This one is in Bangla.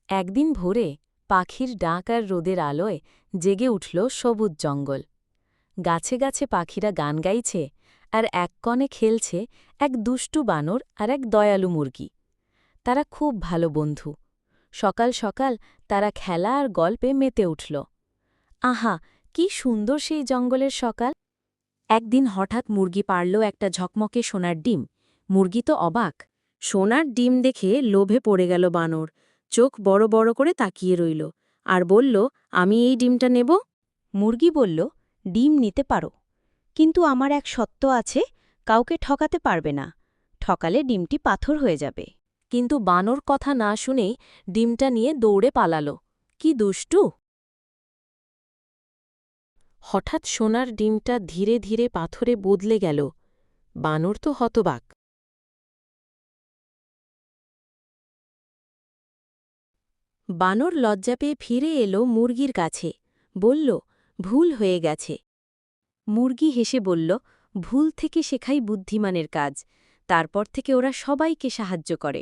একদিন ভোরে পাখির ডাক আর রোদের আলোয় জেগে উঠল সবুজ জঙ্গল। গাছে গাছে পাখিরা গান গাইছে, আর এক কণে খেলছে এক দুষ্টু বানর আর এক দয়ালু মুরগি। তারা খুব ভালো বন্ধু। সকাল সকাল তারা খেলা আর গল্পে মেতে উঠল। আহা, কি সুন্দর সেই জঙ্গলের সকাল! একদিন হঠাৎ মুরগি পারল একটা ঝকমকে সোনার ডিম। মুরগি তো অবাক। সোনার ডিম দেখে লোভে পড়ে গেল বানর। চোখ বড় বড় করে তাকিয়ে রইল আর বলল, আমি এই ডিমটা নেব। মুরগি বলল, ডিম নিতে পারো, কিন্তু আমার এক সত্ত্ব আছে, কাউকে ঠকাতে পারবে না। ঠকালে ডিমটি পাথর হয়ে যাবে। কিন্তু বানর কথা না শুনেই ডিমটা নিয়ে দৌড়ে পালাল। কি দুষ্টু! হঠাৎ সোনার ডিমটা ধীরে ধীরে পাথরে বদলে গেল। বানর তো হতবাক। বানর লজ্জা পেয়ে ফিরে এলো মুরগির কাছে। বলল, ভুল হয়ে গেছে। মুরগি হেসে বলল, ভুল থেকে শেখাই বুদ্ধিমানের কাজ। তারপর থেকে ওরা সবাইকে সাহায্য করে।